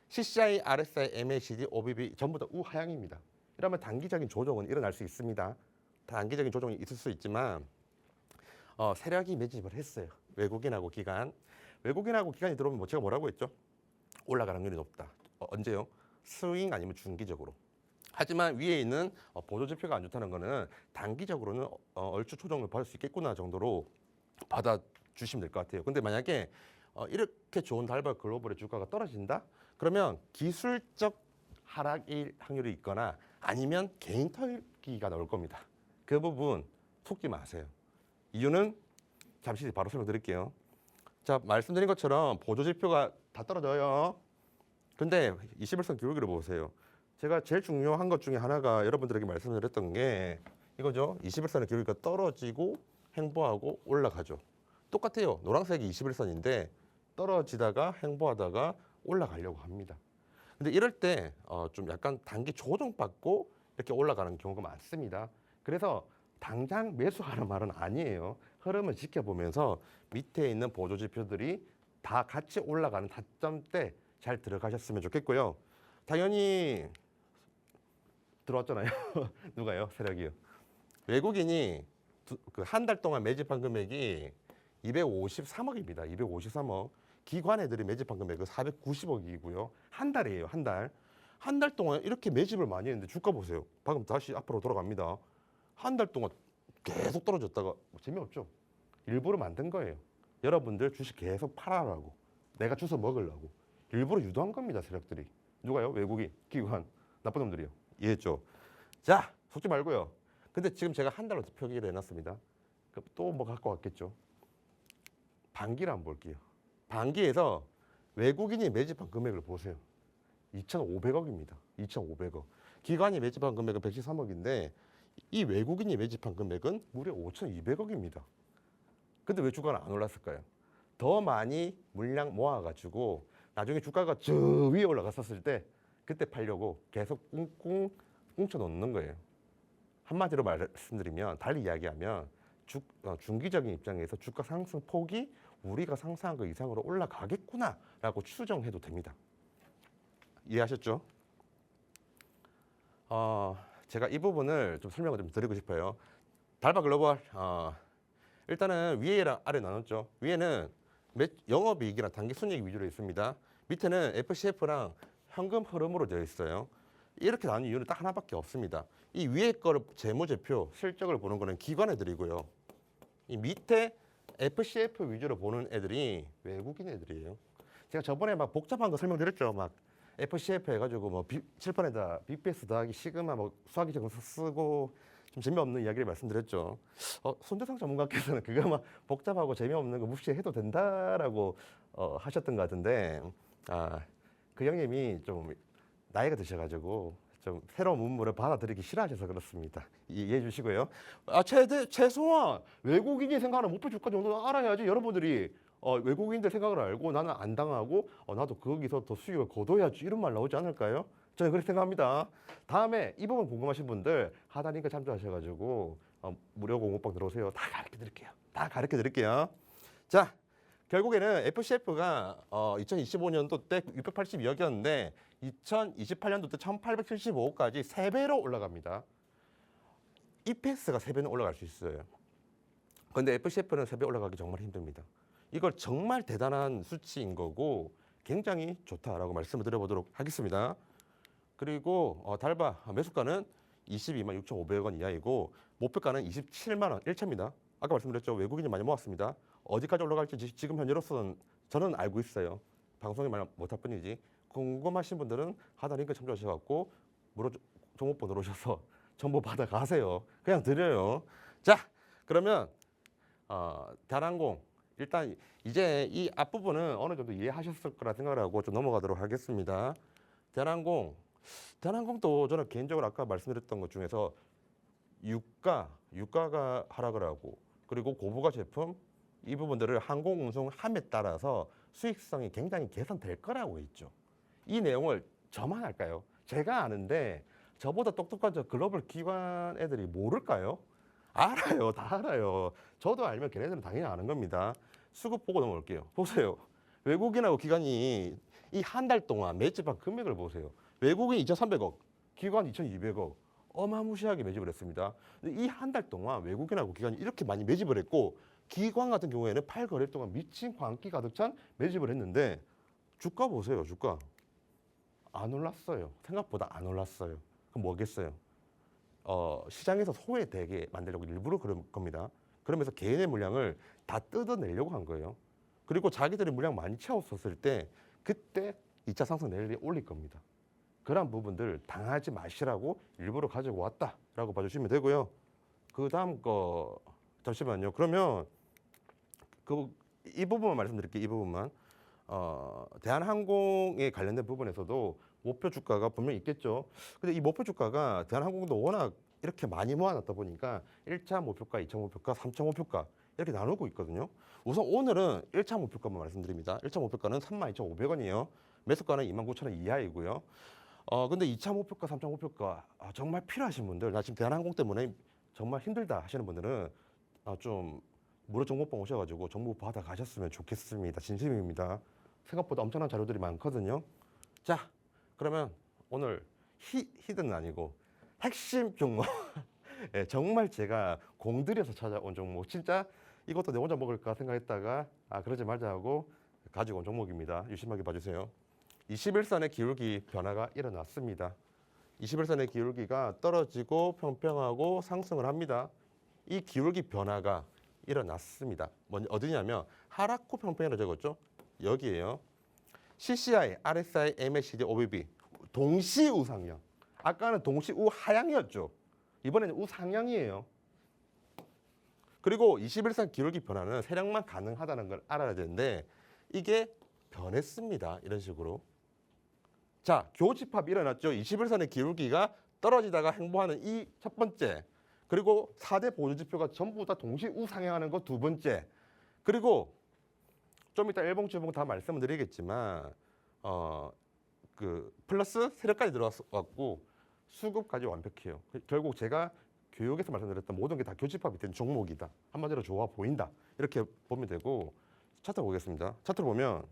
CCI, RSI, MACD, OBB 전부 다 우하향입니다. 이러면 단기적인 조정은 일어날 수 있습니다. 단기적인 조정이 있을 수 있지만 세력이 매집을 했어요. 외국인하고 기관이 들어오면 뭐 제가 뭐라고 했죠? 올라갈 확률이 높다. 언제요? 스윙 아니면 중기적으로. 하지만 위에 있는 보조지표가 안 좋다는 거는 단기적으로는 얼추 조정을 받을 수 있겠구나 정도로 받아주시면 될 것 같아요. 근데 만약에 이렇게 좋은 달바 글로벌의 주가가 떨어진다? 그러면 기술적 하락일 확률이 있거나 아니면 개인 털기가 나올 겁니다. 그 부분 속지 마세요. 이유는 잠시 바로 설명드릴게요. 자, 말씀드린 것처럼 보조지표가 다 떨어져요. 근데 21선 기울기를 보세요. 제가 제일 중요한 것 중에 하나가 여러분들에게 말씀드렸던 게 이거죠. 21선의 기울기가 떨어지고 횡보하고 올라가죠. 똑같아요. 노란색이 21선인데 떨어지다가 횡보하다가 올라가려고 합니다. 근데 이럴 때 좀 약간 단기 조정받고 이렇게 올라가는 경우가 많습니다. 그래서 당장 매수하는 말은 아니에요. 흐름을 지켜보면서 밑에 있는 보조지표들이 다 같이 올라가는 타점대 잘 들어가셨으면 좋겠고요. 당연히 들어왔잖아요. 누가요? 세력이요. 외국인이 한 달 동안 매집한 금액이 253억입니다. 253억. 기관 애들이 매집한 금액은 490억이고요. 한 달이에요. 한 달. 한 달 동안 이렇게 매집을 많이 했는데 주가 보세요. 방금 다시 앞으로 돌아갑니다. 한 달 동안 계속 떨어졌다가 재미없죠. 일부러 만든 거예요. 여러분들 주식 계속 팔아라고. 내가 주워 먹으려고. 일부러 유도한 겁니다. 세력들이. 누가요? 외국인, 기관, 나쁜 놈들이요. 이해했죠? 자, 속지 말고요. 근데 지금 제가 한 달로 표기를 해놨습니다. 또 뭐 갖고 왔겠죠. 반기를 한번 볼게요. 반기에서 외국인이 매집한 금액을 보세요. 2,500억입니다. 2,500억. 기관이 매집한 금액은 113억인데 이 외국인이 매집한 금액은 무려 5,200억입니다. 근데 왜 주가는 안 올랐을까요? 더 많이 물량 모아가지고 나중에 주가가 저 위에 올라갔었을 때 그때 팔려고 계속 꿍꿍 뭉쳐놓는 거예요. 한마디로 말씀드리면 달리 이야기하면 중기적인 입장에서 주가 상승 폭이 우리가 상상한 것 이상으로 올라가겠구나라고 추정해도 됩니다. 이해하셨죠? 제가 이 부분을 좀 설명을 좀 드리고 싶어요. 달바 글로벌 일단은 위에랑 아래 나눴죠. 위에는 영업이익이나 당기순이익 위주로 있습니다. 밑에는 FCF랑 현금 흐름으로 되어 있어요. 이렇게 나눈 이유는 딱 하나밖에 없습니다. 이 위에 거를 재무제표, 실적을 보는 거는 기관 애들이고요. 이 밑에 FCF 위주로 보는 애들이 외국인 애들이에요. 제가 저번에 막 복잡한 거 설명드렸죠. 막 FCF 해가지고 뭐 칠판에다 BPS 더하기 시그마 뭐 수학이 정서 쓰고 좀 재미없는 이야기를 말씀드렸죠. 손재상 전문가께서는 그거 막 복잡하고 재미없는 거 무시해도 된다라고 하셨던 것 같은데 그 형님이 좀 나이가 드셔가지고 좀 새로운 문물을 받아들이기 싫어하셔서 그렇습니다. 이해해 주시고요. 최소한 외국인이 생각하는 목표 주가 정도는 알아야지 여러분들이 외국인들 생각을 알고 나는 안 당하고 나도 거기서 더 수익을 거둬야지 이런 말 나오지 않을까요? 저는 그렇게 생각합니다. 다음에 이 부분 궁금하신 분들 하단링크 참조하셔가지고 무료 공모방 들어오세요. 다 가르쳐 드릴게요. 다 가르쳐 드릴게요. 자, 결국에는 FCF가 2025년도 때 682억이었는데 2028년도 때 1875억까지 3배로 올라갑니다. EPS가 3배는 올라갈 수 있어요. 그런데 FCF는 3배 올라가기 정말 힘듭니다. 이걸 정말 대단한 수치인 거고 굉장히 좋다라고 말씀을 드려보도록 하겠습니다. 그리고 달바 매수가는 22만 6,500원 이하이고 목표가는 27만 원 1차입니다. 아까 말씀드렸죠. 외국인이 많이 모았습니다. 어디까지 올라갈지 지금 현재로서는 저는 알고 있어요. 방송에 말 못할 뿐이지. 궁금하신 분들은 하단 링크 참조하셔갖고 무료 종목번 들어오셔서 정보 받아가세요. 그냥 드려요. 자, 그러면 대한항공 일단 이제 이 앞부분은 어느 정도 이해하셨을 거라 생각을 하고 좀 넘어가도록 하겠습니다. 대한항공도 저는 개인적으로 아까 말씀드렸던 것 중에서 유가가 하락을 하고 그리고 고부가 제품 이 부분들을 항공운송함에 따라서 수익성이 굉장히 개선될 거라고 있죠. 이 내용을 저만 알까요? 제가 아는데 저보다 똑똑한 저 글로벌 기관 애들이 모를까요? 알아요. 다 알아요. 저도 알면 걔네들은 당연히 아는 겁니다. 수급 보고 넘어올게요. 보세요. 외국인하고 기관이 이 한 달 동안 매집한 금액을 보세요. 외국인 2,300억, 기관 2,200억. 어마무시하게 매집을 했습니다. 이 한 달 동안 외국인하고 기관이 이렇게 많이 매집을 했고 기관 같은 경우에는 8거래일 동안 미친 광기 가득 찬 매집을 했는데 주가 보세요. 주가. 안 올랐어요. 생각보다 안 올랐어요. 그럼 뭐겠어요? 시장에서 소외되게 만들려고 일부러 그런 겁니다. 그러면서 개인의 물량을 다 뜯어내려고 한 거예요. 그리고 자기들이 물량 많이 채웠었을 때 그때 2차 상승 랠리 올릴 겁니다. 그런 부분들 당하지 마시라고 일부러 가지고 왔다라고 봐주시면 되고요. 그 다음 거 잠시만요. 그러면 이 부분만 말씀드릴게요. 이 부분만. 대한항공에 관련된 부분에서도 목표 주가가 분명히 있겠죠. 근데 이 목표 주가가 대한항공도 워낙 이렇게 많이 모아놨다 보니까 1차 목표가, 2차 목표가, 3차 목표가 이렇게 나누고 있거든요. 우선 오늘은 1차 목표가만 말씀드립니다. 1차 목표가는 32,500원이에요. 매수가는 29,000원 이하이고요. 근데 2차 목표가, 3차 목표가 정말 필요하신 분들, 나 지금 대한항공 때문에 정말 힘들다 하시는 분들은 좀 무료 정보방 오셔가지고 정보 받아 가셨으면 좋겠습니다. 진심입니다. 생각보다 엄청난 자료들이 많거든요. 자, 그러면 오늘 히든은 아니고 핵심 종목 예, 정말 제가 공들여서 찾아온 종목 진짜 이것도 내 혼자 먹을까 생각했다가 그러지 말자 하고 가지고 온 종목입니다. 유심하게 봐주세요. 21선의 기울기 변화가 일어났습니다. 21선의 기울기가 떨어지고 평평하고 상승을 합니다. 이 기울기 변화가 일어났습니다. 어디냐면 하락후 평평이라고 적었죠. 여기에요. CCI, RSI, MACD, OBB 동시 우상향. 아까는 동시 우하향이었죠. 이번에는 우상향이에요. 그리고 21선 기울기 변화는 세력만 가능하다는 걸 알아야 되는데 이게 변했습니다. 이런 식으로. 자, 교집합이 일어났죠. 21선의 기울기가 떨어지다가 행보하는 이 첫 번째. 그리고 4대 보조지표가 전부 다 동시 우상향하는 거 두 번째. 그리고 좀 이따 일봉주봉 다 말씀을 드리겠지만 그 플러스 세력까지 들어왔고 수급까지 완벽해요. 결국 제가 교육에서 말씀드렸던 모든 게 다 교집합이 된 종목이다. 한마디로 좋아 보인다. 이렇게 보면 되고 차트 보겠습니다. 차트를 보면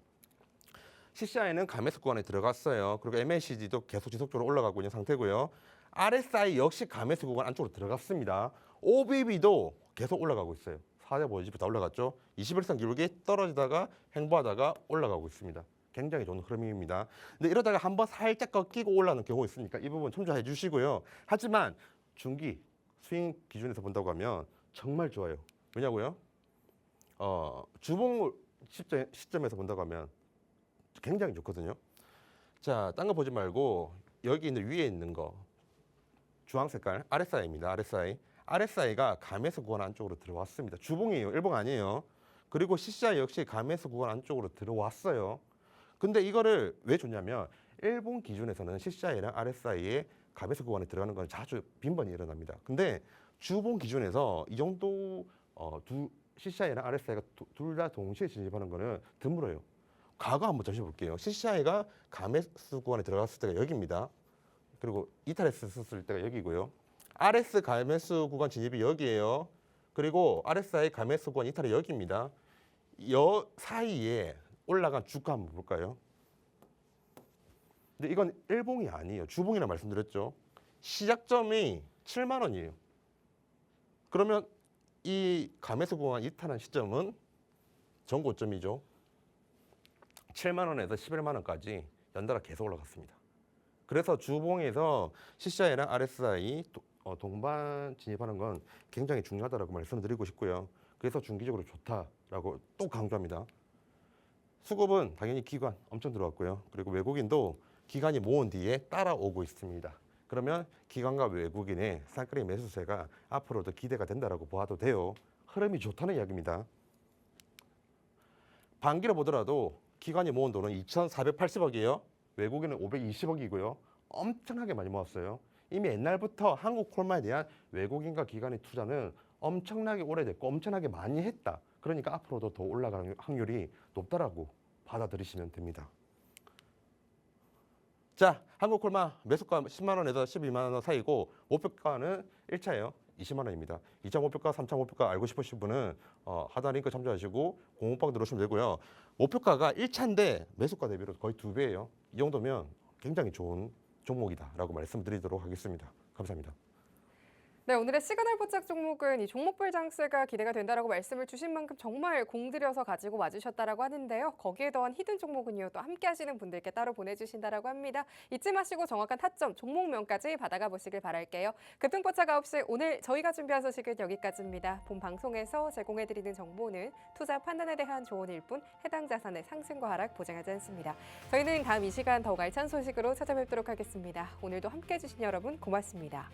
CCI는 감매수 구간에 들어갔어요. 그리고 MACD도 계속 지속적으로 올라가고 있는 상태고요. RSI 역시 감매수 구간 안쪽으로 들어갔습니다. OBB도 계속 올라가고 있어요. 하자 모집부터 올라갔죠. 21선 기록이 떨어지다가 횡보하다가 올라가고 있습니다. 굉장히 좋은 흐름입니다. 근데 이러다가 한번 살짝 꺾이고 올라오는 경우 있으니까 이 부분 참조해 주시고요. 하지만 중기 스윙 기준에서 본다고 하면 정말 좋아요. 왜냐고요? 주봉 시점에서 본다고 하면 굉장히 좋거든요. 자, 딴 거 보지 말고 여기 있는 위에 있는 거 주황 색깔 RSI입니다. RSI가 감에서 구간 안쪽으로 들어왔습니다. 주봉이에요. 일봉 아니에요. 그리고 CCI 역시 감에서 구간 안쪽으로 들어왔어요. 근데 이거를 왜 줬냐면 일본 기준에서는 CCI랑 RSI의 감에서 구간에 들어가는 건 자주 빈번히 일어납니다. 근데 주봉 기준에서 이 정도 CCI랑 RSI가 둘 다 동시에 진입하는 거는 드물어요. 과거 한번 다시 볼게요. CCI가 감에서 구간에 들어갔을 때가 여기입니다. 그리고 이탈했을 때가 여기고요. RS 감매수 구간 진입이 여기예요. 그리고 RSI 감매수 구간 이탈이 여기입니다. 여 사이에 올라간 주가 한번 볼까요? 근데 이건 일봉이 아니에요. 주봉이라 말씀드렸죠. 시작점이 7만 원이에요. 그러면 이 감매수 구간 이탈한 시점은 전고점이죠. 7만 원에서 11만 원까지 연달아 계속 올라갔습니다. 그래서 주봉에서 CCI랑 RSI 동반 진입하는 건 굉장히 중요하다고 말씀을 드리고 싶고요. 그래서 중기적으로 좋다라고 또 강조합니다. 수급은 당연히 기관 엄청 들어왔고요. 그리고 외국인도 기관이 모은 뒤에 따라오고 있습니다. 그러면 기관과 외국인의 쌍끌이 매수세가 앞으로도 기대가 된다라고 봐도 돼요. 흐름이 좋다는 이야기입니다. 반기로 보더라도 기관이 모은 돈은 2,480억이에요. 외국인은 520억이고요. 엄청나게 많이 모았어요. 이미 옛날부터 한국콜마에 대한 외국인과 기관의 투자는 엄청나게 오래됐고 엄청나게 많이 했다. 그러니까 앞으로도 더 올라가는 확률이 높다라고 받아들이시면 됩니다. 자, 한국콜마 매수가 10만 원에서 12만 원 사이고 목표가는 1차예요. 20만 원입니다. 2차 목표가, 3차 목표가 알고 싶으신 분은 하단 링크 참조하시고 공모방 들어오시면 되고요. 목표가가 1차인데 매수가 대비로 거의 2배예요. 이 정도면 굉장히 좋은 종목이다라고 말씀드리도록 하겠습니다. 감사합니다. 네, 오늘의 시그널 포착 종목은 이 종목별 장세가 기대가 된다라고 말씀을 주신 만큼 정말 공들여서 가지고 와주셨다라고 하는데요. 거기에 더한 히든 종목은요, 또 함께 하시는 분들께 따로 보내주신다라고 합니다. 잊지 마시고 정확한 타점, 종목명까지 받아가 보시길 바랄게요. 급등포착 9시 오늘 저희가 준비한 소식은 여기까지입니다. 본 방송에서 제공해드리는 정보는 투자 판단에 대한 조언일 뿐 해당 자산의 상승과 하락 보장하지 않습니다. 저희는 다음 이 시간 더욱 알찬 소식으로 찾아뵙도록 하겠습니다. 오늘도 함께 해주신 여러분 고맙습니다.